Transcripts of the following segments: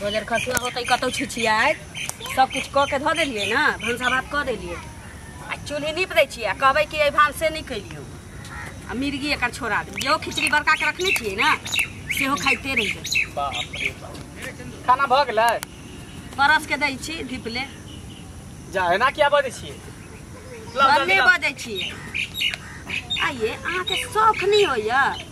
भोजन खसुआ होते कतौ छिछियाए सब कुछ क के धो देलिए ना, भंसा भात क देलिए आ चूल्ही नीप दै छियै, कहबै कि भान से नहीं कैलियो आ मिर्गी एकर छोड़ा दे जो खिचड़ी बड़का के रखने छियै ना सेहो खाइते रह जाए। बाप रे बाप। खाना भ गेलै? परस के दै छी ढिपले जा एना किया बजै छियै? बन्ने बजै छियै। आइए अहाँ के शौक नहीं होइया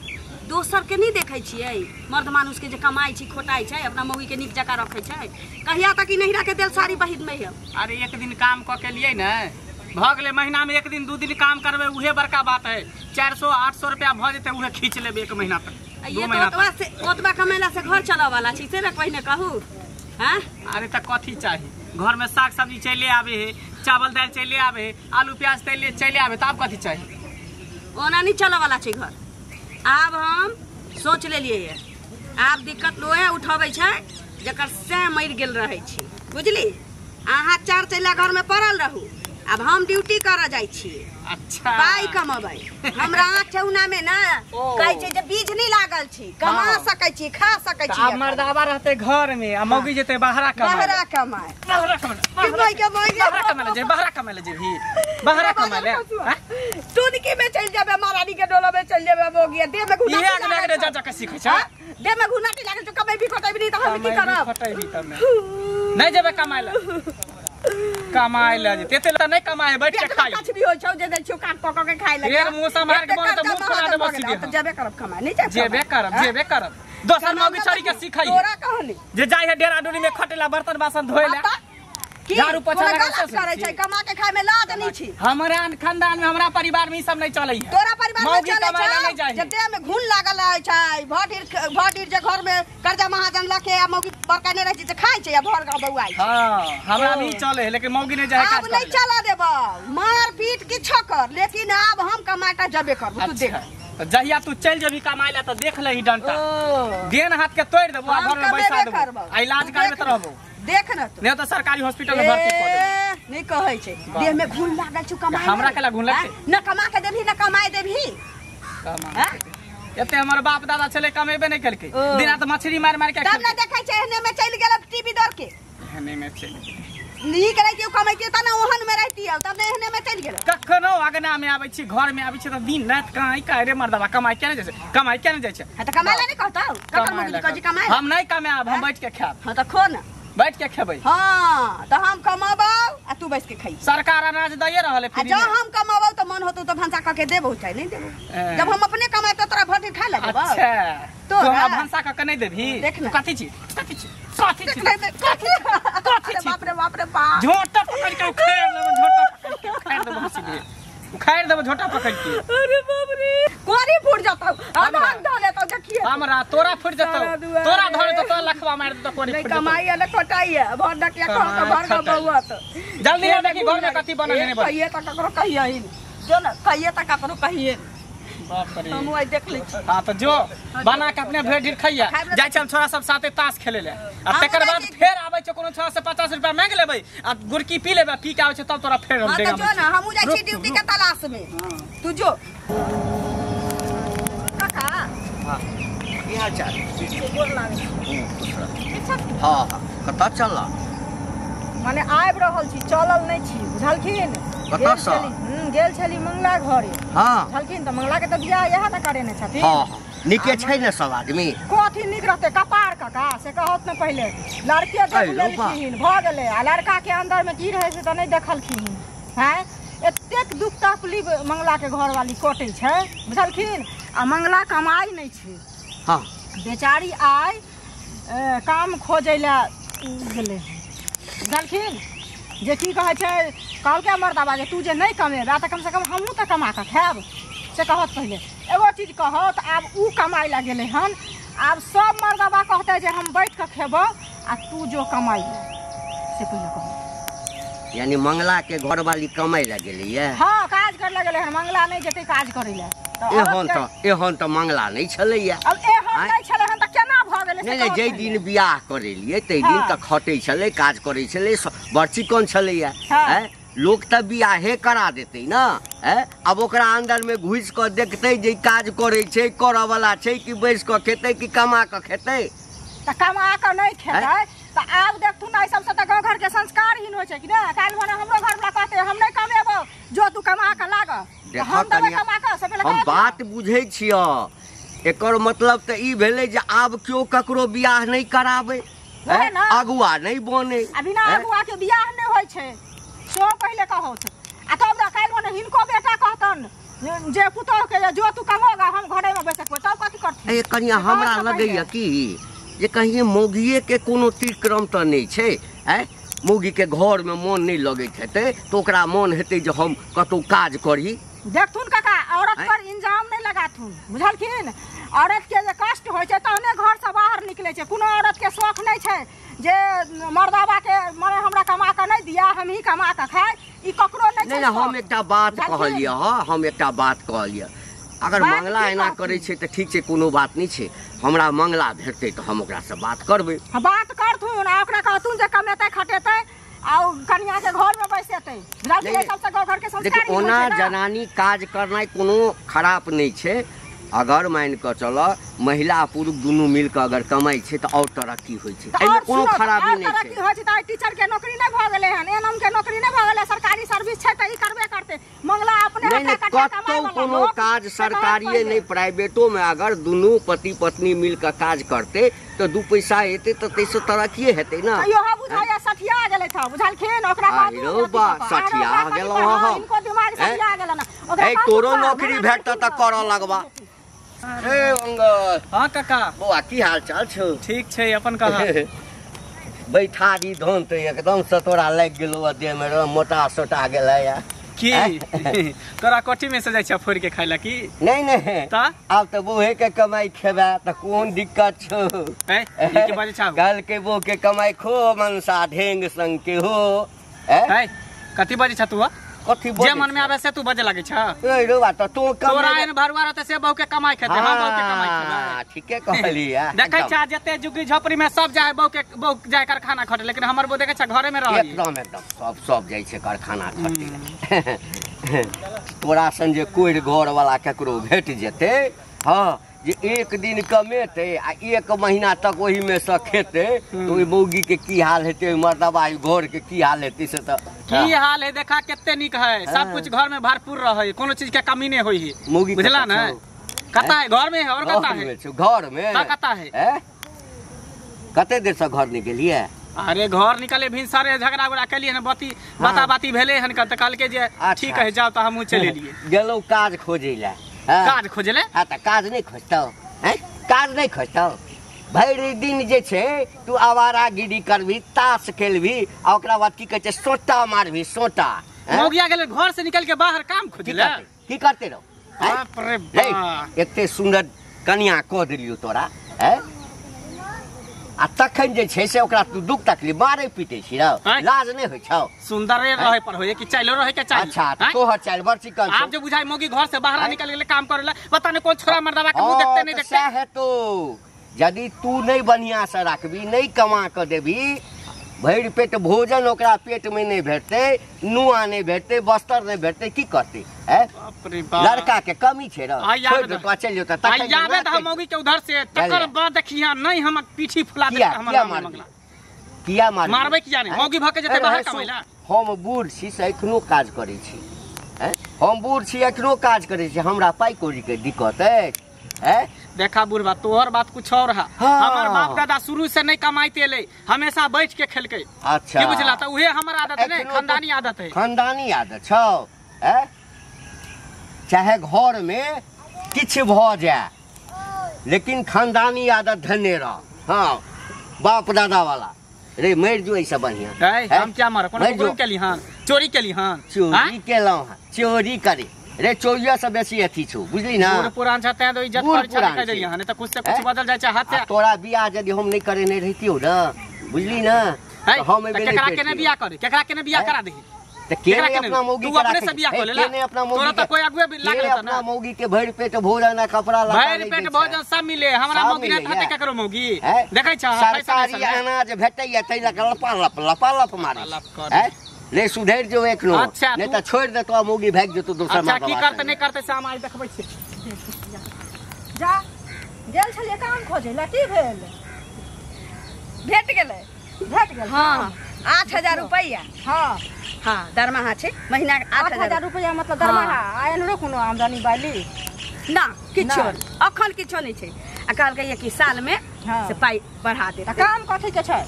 दोसर के नहीं देखै छियै? मर्द मानुष के जे कमाई छी खोटाई छै अपना मौगी के नीक जका रखै छै, कहिया तक नहिरा के देल साड़ी पहिर में है। अरे एक दिन काम क के लिए न भ गेलै, महीना में एक दिन दू दिन काम करबै उहे बड़का बात है। 400-800 रुपया भ जेतै उहे खींच लेबै एक महीना तक। ये तो ओतबा कमेला से घर चला वाला छी से ना पहिने कहू। हां अरे त कथी चाही? घर में साग सब्जी चले आवे है, चावल दाल चले आवे है, आलू प्याज तेल चले आवे त अब कथी चाही? ओना नहीं चला वाला छै घर। आब हम सोच लेलिए है, आब दिक्कत लोहे उठाबै छै जकर से मर गेल रहै छी, बुझली? अहाँ चार चैला घर में पड़ल रहू, अब हम ड्यूटी कर जाई छी। अच्छा पाई कमाबै हमरा ठेउना में ना कहै छै जे बीज नहीं लागल छी, कमा सकै छी, खा सकै छी। अब मर्दावा रहते घर में आ मौगी जेते बाहरा कमाए। बाहरा कमाए बाहरा कमाए जे बाहरा कमाए ले जे भी बाहरा कमाए ले टुनकी में चल जाबे, महारानी के डोला में चल जाबे, मोगिया देह में घुना ये अगले अगले जा के सीखै छै। देह में घुनाटी लागल तो कमाई भी खटाई भी नहीं त हम की करब? खटाई भी तब नहीं जेबे कमाए ले। कमाए ले जेते त नहीं कमाए बैठ के खाई कुछ भी हो छौ जे दै छु काट पक के खाइ ले। फेर मुंह से मार के बन त मुंह खोला देबो सीधे। त जेबे करब कमाए नहीं जेबे करब दोसर मौगी छोड़ी के सिखाई। तोरा कहनी जे जाय है डेरा डोरी में खटेला बर्तन बासन धोए ले, झाड़ू पोछा करे छै, कमा के खाए में लाज नहीं छी। हमरा खानदान में हमरा परिवार में ई सब नहीं चलै है। तोरा परिवार में चलै नहीं छै जाय जे देह में घुन लागल रहै छै, भटीर जे घर में कर्जा महाजन लके आ मौगी बरका नहीं रहै छै त खाइ छै आ भर गाँव बौआइ। हां हमरा भी चले है लेकिन मौगी नहीं जाय काज अब नहीं चला देबो, मार पीट की छकर, लेकिन अब हम कमाटा जबे करब। तू देख तो जहिया तू चल जेबी कमाए ला तो देख लेही डंटा देन हाथ के तोड़ देबो आ घर में बैसा देबो आ इलाज करबे त रहबो। देख न तू नहीं तो सरकारी हॉस्पिटल में भर्ती कर दे। नहीं कहै छै देह में घुन लागल छु कमाए हमरा केला घुन लगते न कमा के देबही न कमाए देबही। कमा एते हमर बाप दादा चले कमेबे नहीं करके दिन रात मछली मार मार के तब न देखै छै एहने में चल गेल टीवी दर के एहने में चल नी करे के कमाइते त न ओहन में रहती अब तब एहने में चल गेल। कखनो अगना में आबै छी घर में आबै छी त दिन रात काई काई रे मर्दवा कमाई केने जाय छै, कमाई केने जाय छै। हां त कमाए ला नहीं कहता ककर मौगी कजी कमाए हम नहीं कमाएब, हम बैठ के खाएब। हां त खो न बैठ के खेबै। हां त हम कमाबौ आ तू बैठ के खाई। सरकार अनाज दैए रहले फ्री में। जब हम कमाबौ त मन होतौ त भंसा क के देबौ चाहे नहीं देबौ। जब हम अपने कमाए त तोरा भटी खा लेबौ। अच्छा तो हमरा भंसा क के नहीं देबही? कथि छी बाप रे बाप झोटा पकड़ के उखाड़ लेबो, झोटा पकड़ के उखाड़ देबो सीधे उखाड़ देबो झोटा पकड़ के। अरे बाप रे कोरी फूट जाता हम हाथ डाले तो देखिए हमरा तोरा फूट जतौ, तोरा धरे तो तोरा लखवा मार दे तो कोरी नहीं फूट जतौ। कमाई है कोटाई है भर डकिया कह के भर का बउआ तो जल्दी ले देखी घर में कथि बनल नहीं बन। कहिए त ककरो कहिए ही जो न कहिए त ककरो कहिए। बाप रे हम आई देख ली। हां तो जो बना के अपने भेड़ ढीर खइया जाय चल छोरा सब साथे ताश खेले ले आ तकर बाद फेर आबै छ कोनो 6 से 50 रुपया मांग लेबै आ गुरकी पी लेबै, पी के आबै छ तब तोरा फेर हम देगा। हां तो जो न हमहु जाय छी ड्यूटी के तलाश में। तू जो काका हां की हाल चाल? गोर लागे हां कतऽ चलला? माने आबि रहल छी, चलल नहीं छी बुझलखिन। कतऽ सँ? गेल छली मंगला घरे। हां झलखिन त मंगला के त बियाह यहा त करे ने छथिन। हां निके छै ने सब आदमी? कथी निक रहते कपार काका से कहत न पहले लड़के देख लेलखिन भ गेले आ लड़का के अंदर में की रहे से त नहीं देखलखिन। हैं एतेक दुख तकलीफ मंगला के घर वाली कोटे छै बुझलखिन आ मंगला कमाई नहीं छै। हां बेचारी आय काम खोजै ला गेले बुझलखिन जे की कहे छै कहल के मर्दाबा जे तू जे नहीं कमेबा त कम से कम हमहू त कमा के खाएब से कहत पहले एगो चीज कहत आब ऊ कमाई ला गेले हन। आब सब मर्दाबा कहते जे हम बैठ के खेबो आ तू जो कमाई से पहले कह। यानी मंगला के घर वाली कमाई ला गेली है? हां काज कर ला गेले हन, मंगला नहीं जेते काज करे ला। एहन त मंगला नहीं छलैया। अब एहन नहीं छले हन त केना भ गेले से? नहीं जे दिन बियाह करेलिए ते दिन त खटै छले, काज करै छले, बर्ची कोन छलैया हैं? लोग त बियाहे करा देते ना है। अब ओकरा अंदर में घुस के देखते जे काज करे छै, करऽ वाला छै कि बैस के खेते कि कमा के खेते? त कमा के नहीं खेतै एहि सबसे त गाँव घर के संस्कारहीन होइ छै कि ने। काल्हि भने हमरो घर में कहते हम नहीं कमेबो, जो तू कमा के लाग, हम देबै कमा के से पहिले हम बात बुझै छियो। एकर मतलब त ई भेलै जे आब केओ ककरो बियाह नहीं कराबै, अगुआ नहीं बने। बिना अगुआ के बियाह नहीं होइ छै, सो पहिले कहौ छै। आ तब काल्हि भने हिनको बेटा कहतन जे पुतोह के जो तू कमोगा हम घरे में बैठक तब कथी करथिन। ए कनिया हमरा लगैया कि जे कहीं मौगिए के कोनो तिक्रम त नहीं छै। मौगी के घर में मन नहीं लगैत हेतै तो ओकरा मन हेतै जे हम कतौ काज करी। देखथुन काका, औरत पर इंजाम नहीं लगाथुन, बुझलखिन। औरत के जे कष्ट होइ छै तहने घर से बाहर निकले छै। कोनो औरत के शौक नहीं छै जे मर्दाबा के मने हमरा कमा के नहीं दिया, हम ही कमा के खाए, ई ककरो नहीं छै। नहीं हम एकटा बात कहलिए, हम एकटा बात कहलिए, अगर मंगला एना करे छै त ठीक छै, कोनो बात नहीं छै। हमरा मंगला भेटतै त हम ओकरा से बात करबै। बात करथुन आ ओकरा कहथुन जे कमेतै खटेतै आ कन्या के घर में बैसेतै। सबसे गाँव घर के संस्कार। देखिए ओना जनानी काज करनाइ कोनो खराब नहीं छै। अगर मान के चल महिला पुरुष दुनू मिल के अगर कमाई छै त और तरक्की होइ छै, एमे कोनो खराबी नहीं छै। तरक्की होइ छै त टीचर के नौकरी नहीं भ गेलै हन, एनएम के नौकरी नहीं भ गेलै, सरकारी सर्विस छै त ई करबे करतै। मंगला अपने नहीं कतौ कोनो काज सरकारिए नहीं प्राइवेटो में अगर दुनू पति पत्नी मिल के काज करते तो दू पैसा एते तो तैसे तरक्की हेतै ना। यो हा बुझाया सठिया गेलै था, बुझलखिन। ओकरा आरो बा सठिया गेलौ हम, इनको दिमाग सठिया गेलै ना। ओकरा ए तोरो नौकरी भेटत त कर लगबा। ए मंगल। हां काका। बौआ की हाल चाल छौ? ठीक छै, अपन कहा? बैठारी धन तो एकदम से तोरा लग गेलो देह में, मोटा सोटा गेला या की तोरा कोठी में से जाय छ फोड़ के खाइला की? नहीं नहीं त अब तो बूहे के कमाई खेबा त कोन दिक्कत छौ? ए के बाजे छ कल के बो के कमाई खो मनसा ढेंग संग के हो। ए कथि बाजे छ तू? कथि जे मन में आवे से तू बजे लागे छ? ए रो बात तो तोरा एन भरवा रहते से बहु के कमाई खेते, हम बहु के कमाई खेबे। ठीके कहली या। देखै छ जते जुगी झोपड़ी में सब जाय बहु जाय कारखाना खटे, लेकिन हमर बो देखे छ घरे में रहई। एकदम सब जाय छै कारखाना खटे। तोरा सन जे कोई घर वाला केकरो भेट जेते, हां जे एक दिन कमेते आ एक महीना तक वही में से खेते तो ओई मौगी के की हाल हेते, मर्दबा घर के की हाल हेते से त की हाल है। देखा कितने निक है, सब कुछ घर में भरपूर रहे, कोनो चीज के कमी नहीं होई। मौगी बुझला ना? कता है घर में है और कता है घर में का कता है? कते देर से घर निकलिए? अरे घर निकले भी सारे झगड़ा उगड़ा कलिए न, बाता बाती भेले हन त कल के जे ठीक है जाओ त हमहु चले लिए गेलो काज खोजेला। काज खोजले? हां त काज नहीं खोजतौ, हैं काज नहीं खोजतौ। भरि दिन जे छै तू आवारागिरी करबी, ताश खेलबी आ ओकरा बाद की कहै छै सोटा मारबी, सोटा। मौगिया गेले घर से निकल के बाहर काम खोजले, की करते रहो? बाप रे बाप, एते सुंदर कन्या क देलियो तोरा, हैं आ तखन जे छै से ओकरा तू दुख तकलीफ मारे पीटे छी रो, लाज नहीं होय छौ? सुंदर रहे पर होय कि चाइलो रहे के चाहिए। अच्छा तोहर चाइल बरची कर। आप जो बुझाई मौगी घर से बाहर निकल गेले काम करेला, पता नहीं कौन छोरा मर्दवा के मुंह देखते नहीं देखते है। तो यदि तू नहीं बढ़िया से रखबी, नहीं कमा के देबी, भरि पेट भोजन ओकरा पेट में नहीं भेटते, नुआ नहीं भेटते, बस्तर नहीं भेटते, की करते? लड़का के कमी छे रो, छोड़ दे तो चलियो त आबे त हम मौगी के उधर से तकर बाद देखिया नहीं हम पीठी फुला दे हमरा मंगला। किया मारबे किया नहीं? मौगी भके जते बाहर कमैला। हम बूढ़ छी से एखनो काज करै छी, हैं हम बूढ़ छी एखनो काज करै छी, हमरा पाई कौड़ी के दिक्कत है। देखा बुढ़वा तोहर बात कुछ और है। हमार बाप दादा शुरू से नहीं कमाइते ले, हमेशा बैठ के खेलके। अच्छा की बुझला? त उहे हमर आदत नहीं, खानदानी आदत है। खानदानी आदत छौ, चाहे घर में किछ भ जाए लेकिन खानदानी आदत धने रह। हाँ बाप दादा वाला रे मर जो ऐसा बढ़िया। हम क्या मार कोनो के लिहान चोरी के लिहान चोरी केलौ, चोरी करे रे चोरिया से बेसी अथी छौ, बुझली ना? बूढ़ पुरान छते तो इज्जत कर चले के यहाँ, नहीं तो कुछ से कुछ बदल जाय छै हाथ से। तोरा बियाह यदि हम नहीं करे नहीं रहतियो ना, बुझली ना? तो हम केकरा केने बियाह करे, केकरा केने बियाह करा दे त केने अपना मौगी तू अपने से बियाह कर ले, केने अपना मौगी तोरा त कोई अगुए भी लागल त ना। अपना मौगी के भरि पेट भोजन कपड़ा लत्ता भरि पेट भोजन सब मिले, हमरा मौगी नहीं हते केकरो मौगी देखै छ सरकारी अनाज भेटैया तै लक लपा लप मारे है। ले सुधर जो एक नो, नहीं तो छोड़ दे तो मौगी भाग जतो दूसरा मार। अच्छा की करते नहीं करते से हम आज देखबै छी। जा गेल छलिए काम खोजे ला, की भेल? भेट गेलै गेल हाँ 8,000 रुपया हाँ हाँ दरमाहा छे महीना के 8,000 रुपया मतलब दरमाहा आयन रो कोनो आमदनी बाली ना किछो अखन किछो नहीं छे आ कहलकै कि साल में से पाई बढ़ा दे काम कथी के छै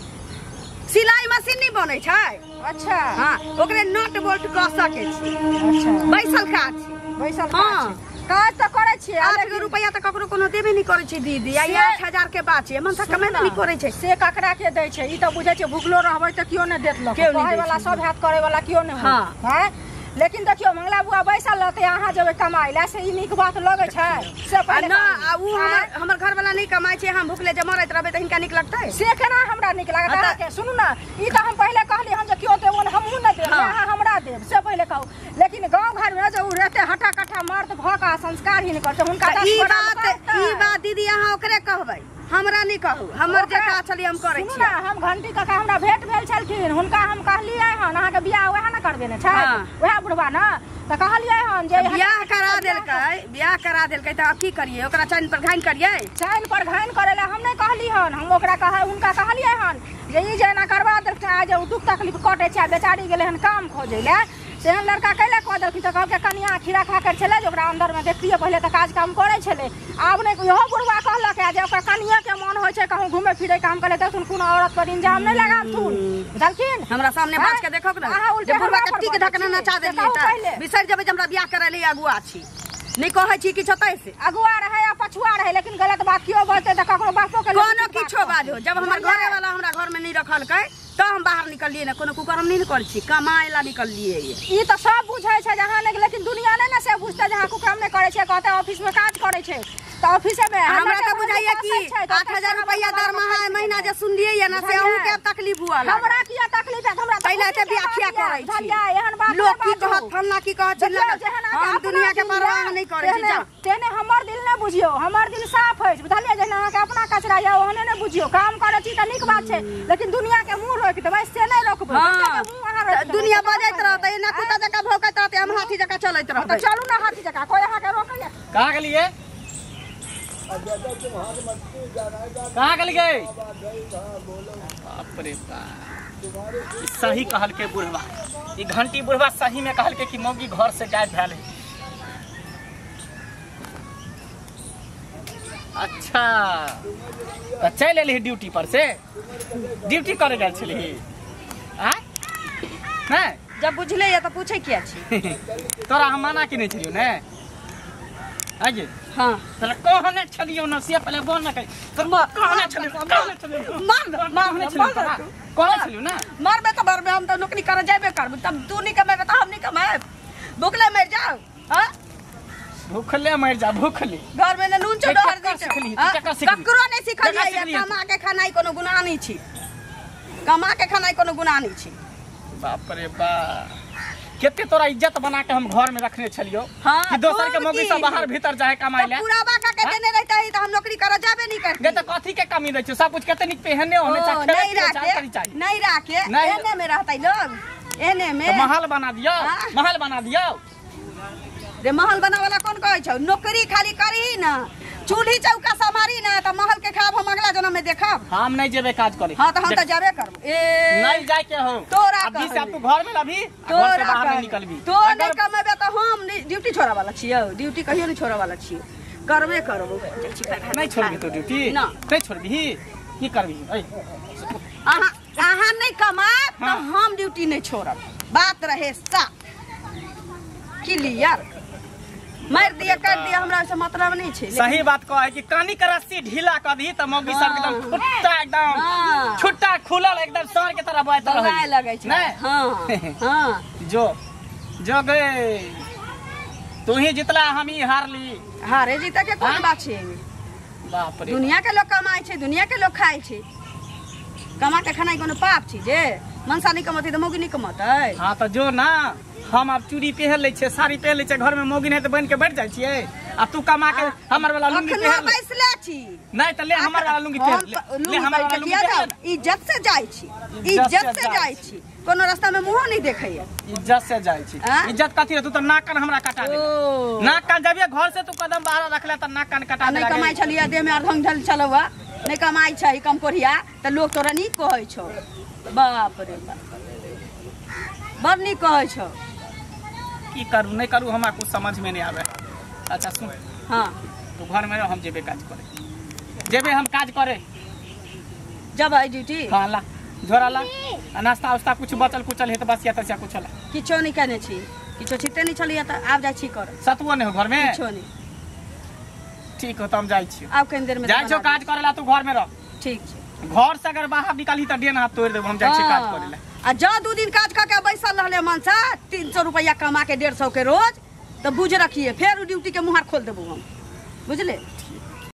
सिलाई मशीन नहीं बनै छै अच्छा हाँ ओकरे नट बोल्ट क सके छी अच्छा बैसल काज बैसल हाँ काज तो करे छी 8 रुपया तो ककरो कोनो देबे नहीं करे छी दीदी आ 8,000 के बात छै मन से कमे नहीं करे छै से ककरा के दै छै ई त बुझै छै भुखलो रहबै त कियो नै देत लोग कहै वाला सब हाथ करे वाला कियो नै हाँ हैं लेकिन देखियो मंगला बुआ बैसल रहते अहाँ जेबै कमाई ला से ई नीक बात लगे छै से पहले ना आ उ हमर घर वाला नहीं कमाई छै हम भूखले जे मरैत रहबै त हिनका नीक लगतै से केना हमरा नीक लागत अहाँके सुनू ना ई त हम पहले कहली हम जे कियो देबो हमहू नै देब अहाँ हमरा देब से पहले कहू लेकिन गांव घर में जे उ रहते हटा कटा मर्द भका संस्कार ही नहीं करते हुनका ई बात दीदी अहाँ ओकरे कहबै हमरा नहीं कहू हमर जे काज छली हम करै छी हम घंटी काका हमरा भेट भेल छलखिन हुनका हम कहलियै हन अहाँके बियाह वएह न करबे ने छै वएह बुढ़वा न त कहलियै हन जे बियाह करा देलकै त अब की करिए ओकरा चैन पर घाइन करिए चैन पर घाइन करे ला हम नहीं कहली हन हम ओकरा हुनका कहलियै हन जे ई जेना करबा देलकै आज दुख तकलीफ कटे छै बेचारी गेलै हन काम खोजै ले से हम लड़का कैले कह देलखिन त कहलकै कनिया खीरा खा कर छले जे ओकरा अंदर में देखतियै पहले त काज काम करे छले आब नहीं इहो बुढ़वा कहलक जे ओकर कनिया के मन होय छै कहूं घूमे फिरे काम करे त सुन कोन औरत पर इंजाम नहीं लगाथुन बुझलखिन हमरा सामने बाज के देखो ना जे बुढ़वा के टिक ढकना नचा देलियै त बिसर जेबै जे हमरा बियाह करे ले अगुआ छी नहीं कहै छी किछो तै से अगुआ रहे या पछुआ रहे लेकिन गलत बात कियो बोलते त ककरो बापो के कोनो किछो बाजो जब हमर घरे वाला हमरा घर में नहीं रखलकै तो हम बाहर निकलिए ना कोनो कुकरम नहीं कर छी कमाए ला निकलिए ई तो सब बुझै छै जहां नहीं लेकिन दुनिया ने से बुझते जहां कुकरम नहीं करे छै कहते ऑफिस में काज करे छै तो ऑफिस में हमरा तो बुझाइए कि 8,000 रुपया दरमाहा महीना जे सुनलिए या ना से अहू के तकलीफ हुआ हमरा किया तकलीफ है हमरा पहले ते व्याख्या करै छी एहन बात लोग की कहत फलना की कहत हम दुनिया के परवाह नहीं करै छी तेने हमर दिल न बुझियो हमर दिल साफ है बुझलिए जे अहाँ के अपना कचरा या ओहने न बुझियो काम करे छी त नीक बात छै लेकिन दुनिया के मुंह रोक देबै से नहीं रोकबै दुनिया बजैत रहतै ना कुत्ता जका भौंकैत रहतै हम हाथी जका चलैत रहतै चलू ना हाथी जका कोई अहाँ के रोकैया कहां गेलिए कहाँ गल गए बाप रे बाप सही कहल के बुढ़वा ई घंटी बुढ़वा सही में कहल के कि मौगी घर से गायब भेल है अच्छा तो चल एली ड्यूटी पर से ड्यूटी करे गल छली हैं जब बुझले या तो पूछे किया छी तोरा हम माना कि नहीं छलियो ने आगे हां तोरा कहने छलियो न से पहले बोल न कहि तोर मां कहने छलियो मां होने छलियो कहने छलियो ना मरबे तो मरबे हम तो नौकरी करे जाबे करब तब तू नहीं कमाबे तो हम नहीं कमाए भूखले मर जाओ हां भूखले मर जा भूखले घर में नून चढ़ दी ककरो नहीं सिखलिए कमा के खानाई कोनो गुनाह नहीं छी कमा के खानाई कोनो गुनाह नहीं छी बाप रे बाप केते तोरा इज्जत बना के हम घर में रखने छलियो कि दोसर के मौगी सब बाहर भीतर जाए कमाई ले पुरावा का के देने रहता है तो हम नौकरी करे जाबे नहीं करते गे त कथी के कमी रह छ सब कुछ केते निक पहनने होने चाहिए नहीं राखे एने में रहता लोग एने में महल बना दियो रे महल बनावाला कौन कहै छ नौकरी खाली करी ना चूल्ही चौका समारी ना त महल के खाब हम अगला जन्म में देखब हम नहीं जेबे काज करे हां त हम त जाबे करब नहीं जाय के हो तोरा अभी से तू घर में अभी घर से बाहर नहीं निकलबी तो नहीं कमेबे त हम ड्यूटी छोड़ा वाला छियो ड्यूटी कहियो नहीं छोड़ा वाला छियो करबे करब नहीं छोड़बी तो ड्यूटी नहीं छोड़बी की करबी अहाँ नहीं कमाब तो हम ड्यूटी नहीं छोड़ब बात रहे सा क्लियर मार दिया कर दिया हमरा से मतलब नहीं छे सही बात कह है कि कानी के रस्सी ढीला कर दी त मौगी सब एकदम फुट्टा एकदम छुट्टा खुलल एकदम सर के तरह बात रहे लगे छै हां हां जो गए तू ही जितला हम ही हारली हारे जीता के कोन बात छे बाप रे दुनिया के लोग कमाई छे दुनिया के लोग खाई छे कमा के खाना कोनो पाप छी जे मनसा नहीं कमती त मौगी नहीं कमतै हां त जो ना हम अब चूड़ी पहन ले छे साड़ी पहन ले छे घर में मौगी नहीं तो बन के बैठ जाय छिए अब तू कमा के हमर वाला लुंगी पहन बैसले छी नहीं त ले हमर वाला लुंगी पहन ले हमर वाला लुंगी पहन इज्जत से जाय छी इज्जत से जाय छी कोनो रास्ता में मुंह नहीं देखैया इज्जत से जाय छी इज्जत कथी तू त नाक कान हमरा काटा दे नाक कान जब घर से तू कदम बाहर रखले त नाक कान काटा दे नहीं कमाई छलिया दे में अर्धंग ढल चलवा नहीं कमाई छै कम कोरिया तो लोग तोरा नीक कहै छौ। बाप रे बाप बड़ नीक कहै छौ। की करू नहीं करू हमरा कुछ समझ में नहीं आवे। अच्छा सुन, हाँ तू घर में रह, हम जेबे काज करे, जेबे हम काज करे। जब है ड्यूटी हाँ ला झोरा ला, नाश्ता उस्ता कुछ बचल कुचल है तो बस या तसिया कुछ ला। किछो नहीं कहने छी, किछो छिते नहीं छलिए तो आब जाइ छी कर। सतुओ नहीं हो घर में? किछो नहीं। ठीक हो तो हम जाइ छी। आब कनी देर में जाइ छो काज करे ला, तू घर में रह। ठीक छै। घर से अगर बाहर निकलही तो डेन हाथ तोड़ देबो, हम जाइ छी काज करे ला। आ जा 2 दिन काज करके बैसल रहले मनसा 300 रुपया कमा के 150 के रोज तो बुझ रखिए फिर ड्यूटी के मुहार खोल देबो हम, बुझले।